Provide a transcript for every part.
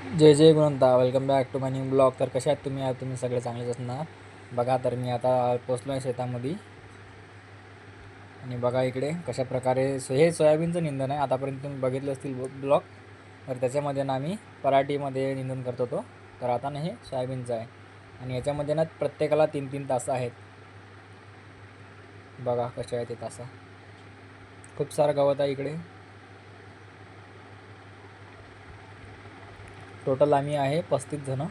जय जय गुणवंता, welcome back to my new blog. तर कशा आहात तुम्ही? तुम्ही सगळे चांगलेच असणार. बघा, तर मी आता पोचलो आहे शेतामध्ये. आणि बघा इकडे कशा प्रकारे हे सोयाबीनचं निंदन आहे. आतापर्यंत तुम्ही बघितले असतील ब्लॉग. तर त्याच्यामध्ये ना आम्ही पराठीमध्ये निंदन करत होतो. तर आता ना हे सोयाबीनचं आहे. आणि याच्यामध्ये ना प्रत्येकाला 3-3 तास आहेत. बघा कसे आहेत ते तासा. खूप सारं गवत आहे इकडे. टोटल आम्ही आहे 35 जण.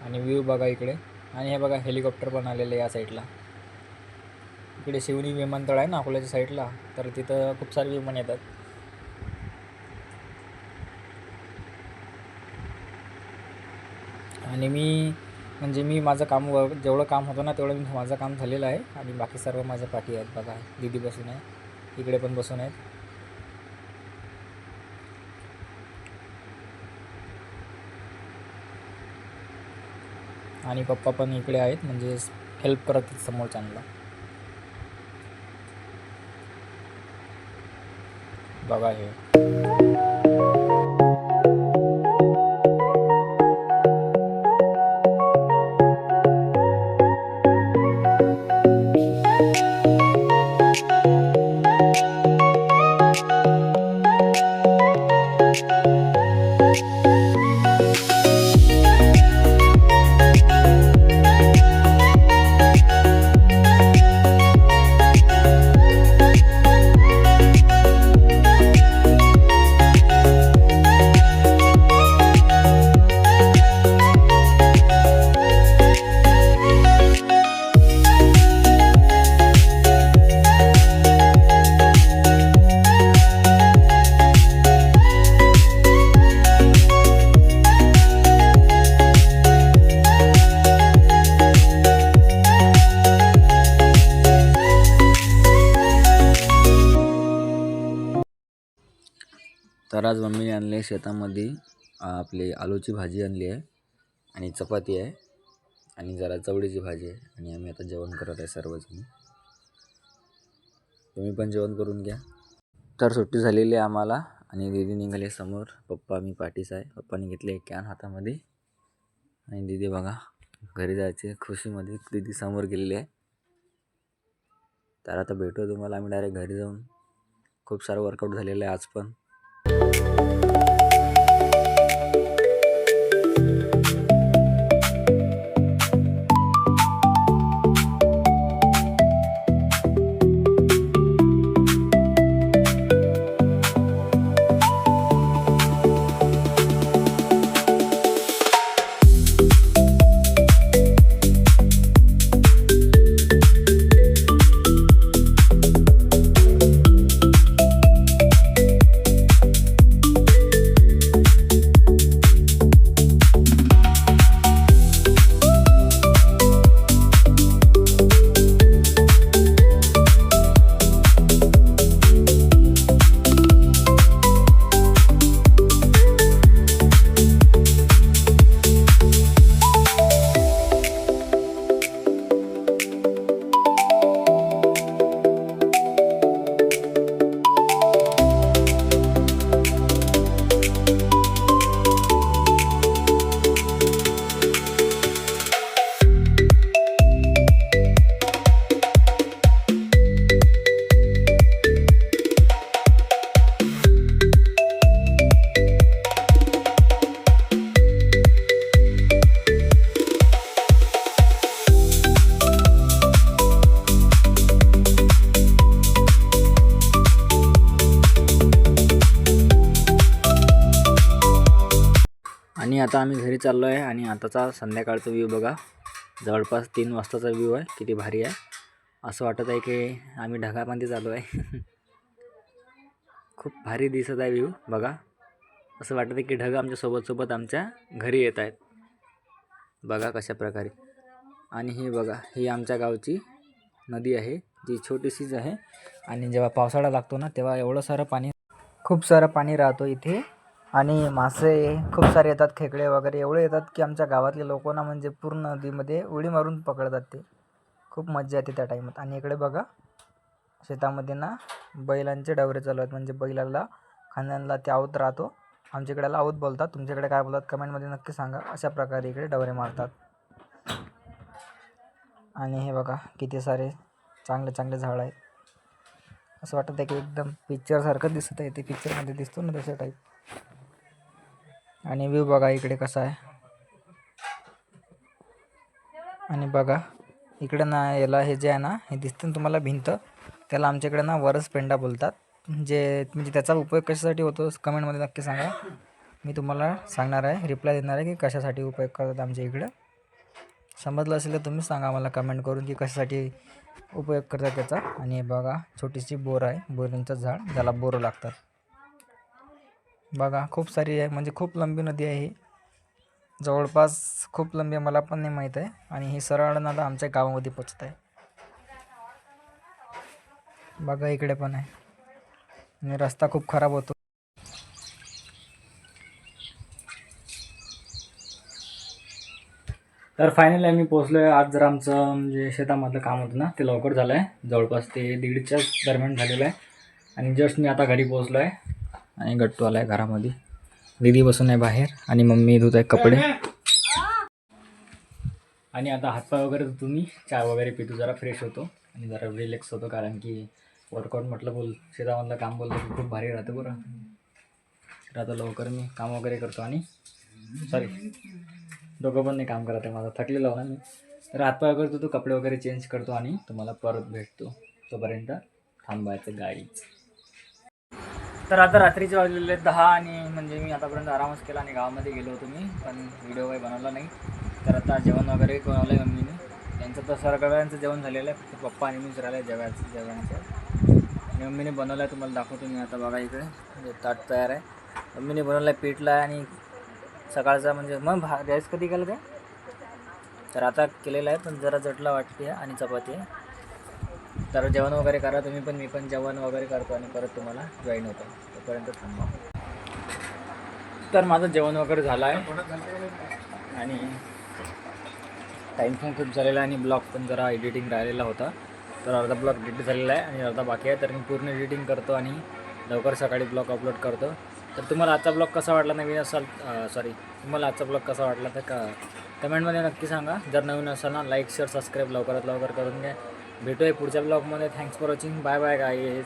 आणि व्ह्यू बघा इकडे. आणि हे बघा हेलिकॉप्टर पण आलेले या साईडला. इकडे शिवनी विमानतळ आहे ना अकोल्याच्या साईडला, तर तिथं खूप सारे विमान येतात. आणि मी माझं काम जेवढं काम होतं ना तेवढं माझं काम झालेलं आहे. आणि बाकी सर्व माझ्या पाठी आहेत. बघा दीदी बसून आहे, इकडे पण बसून आहेत. आणि पप्पा पण इकडे आहेत, म्हणजे हेल्प करत आहेत समोरच्यांना. बघा हे तर आज मम्मीने आणले शेतामध्ये आपली आलूची भाजी आणली आहे. आणि चपाती आहे. आणि जरा चवळीची भाजी आहे. आणि आम्ही आता जेवण करत आहे सर्वजण. तुम्ही पण जेवण करून घ्या. तर सुट्टी झालेली आहे आम्हाला. आणि दीदी निघाले समोर. पप्पा मी पाठीस आहे. पप्पाने घेतले एक कॅन हातामध्ये. आणि दीदी बघा घरी जायचे खुशीमध्ये. दीदी समोर गेलेली आहे. तर आता भेटू तुम्हाला आम्ही डायरेक्ट घरी जाऊन. खूप सारं वर्कआउट झालेलं आहे आज पण. आणि आता आम्ही घरी चाललो आहे. आणि आताचा संध्याकाळचा व्ह्यू बघा. जवळपास 3 वाजताचा व्ह्यू आहे. किती भारी आहे. असं वाटत आहे की आम्ही ढगामध्ये चाललो आहे. खूप भारी दिसत आहे व्ह्यू बघा. असं वाटत आहे की ढग आमच्या सोबत आमच्या घरी येत आहेत. बघा कशा प्रकारे. आणि हे बघा, ही आमच्या गावची नदी आहे, जी छोटीशीच आहे. आणि जेव्हा पावसाळा लागतो ना तेव्हा एवढं सारं पाणी, खूप सारं पाणी राहतो इथे. आणि मासे खूप सारे येतात, खेकडे वगैरे एवढे येतात की आमच्या गावातले लोकांना म्हणजे पूर्ण नदीमध्ये उडी मारून पकडतात ते. खूप मज्जा येते त्या टाईमात. आणि इकडे बघा शेतामध्ये ना बैलांचे डवरे चालू आहेत. म्हणजे बैलाला खांद्याला त्यावत राहतो आमच्याकडे लाऊत बोलतात, तुमच्याकडे काय बोलतात कमेंटमध्ये नक्की सांगा. अशा प्रकारे इकडे डवरे मारतात. आणि हे बघा किती सारे चांगले चांगले झाड आहेत. असं वाटतं आहे की एकदम पिक्चरसारखं दिसत आहे, ते पिक्चरमध्ये दिसतो ना तशा टाईप. आणि व्ह्यू बघा इकडे कसा आहे. आणि बघा इकडे ना याला हे जे आहे ना हे दिसतं ना तुम्हाला भिंत, त्याला आमच्याकडे ना वरसपेंडा बोलतात. म्हणजे त्याचा उपयोग कशासाठी होतो कमेंटमध्ये नक्की सांगा. मी तुम्हाला सांगणार आहे, रिप्लाय देणार आहे की कशासाठी उपयोग करतात आमच्या इकडं. समजलं असेल तर तुम्ही सांगा मला कमेंट करून की कशासाठी उपयोग करतात त्याचा. आणि बघा छोटीशी बोर आहे, बोरींचं झाड ज्याला बोरं लागतात. बघा खूप सारी आहे, म्हणजे खूप लंबी नदी आहे ही, जवळपास खूप लंबी आहे, मला पण नाही माहीत आहे. आणि ही सरळ नदी आमच्या गावामध्ये पोचत आहे. बघा इकडे पण आहे. आणि रस्ता खूप खराब होतो. तर फायनली आम्ही पोचलो आहे. आज जर आमचं म्हणजे शेतामधलं काम होतं ना ते लवकर झालं आहे, जवळपास ते 1:30च्या दरम्यान झालेलं आहे. आणि जस्ट मी आता घरी पोचलो आहे. आणि गट्टू आला आहे घरामध्ये, दीदी बसून आहे बाहेर, आणि मम्मी धुत आहे कपडे. आणि आता हातपाय वगैरे धुतो मी, चहा वगैरे पितो, जरा फ्रेश होतो आणि जरा रिलॅक्स होतो. कारण की वर्कआउट म्हटलं शेतामधलं काम बोललं की खूप भारी राहतं बरं. तर आता लवकर मी काम वगैरे करतो. आणि सॉरी दोघं पण नाही काम करत आहे, माझा थकलेला हो ना मी. तर हातपाय वगैरे धुतो, कपडे वगैरे चेंज करतो आणि तुम्हाला परत भेटतो. तोपर्यंत थांबायचं गाडीच. तर आता रात्रीचे वाजलेले 10 आणि म्हणजे मी आतापर्यंत आरामच केला आणि गावामध्ये गेलो होतो मी, पण व्हिडिओ काही बनवला नाही. तर आता जेवण वगैरे बनवलं आहे मम्मीने. त्यांचं तर सगळ्यांचं जेवण झालेलं आहे, फक्त पप्पा आणि मीच राहिलं आहे जेवणाचं. आणि मम्मीने बनवलं आहे, तुम्हाला दाखवतो मी आता. बघा इकडे म्हणजे ताट तयार आहे, मम्मीने बनवलं आहे, पीठला आहे. आणि सकाळचा म्हणजे मग राईस कधी केलं ते तर आता केलेलं आहे, पण जरा जटला वाटते. आणि चपाती आहे. तर जेवण वगैरे करा तुम्ही पण, मी पण जेवण वगैरे करतो आणि परत तुम्हाला जॉईन होतो. तोपर्यंत थांबा. तर माझं जेवण वगैरे झालं आहे आणि टाईम पण खूप झालेला आहे आणि ब्लॉग पण जरा एडिटिंग राहिलेला होता. तर अर्धा ब्लॉग एडिट झालेला आहे आणि अर्धा बाकी आहे. तर मी पूर्ण एडिटिंग करतो आणि लवकर सकाळी ब्लॉग अपलोड करतो. तर तुम्हाला आजचा ब्लॉग कसा वाटला, नवीन असाल तुम्हाला आजचा ब्लॉग कसा वाटला तर कमेंटमध्ये नक्की सांगा. जर नवीन असाल ना लाईक शेअर सबस्क्राईब लवकरात लवकर करून घ्या. भेटूया पुढच्या ब्लॉगमध्ये. Thanks for watching. Bye bye guys.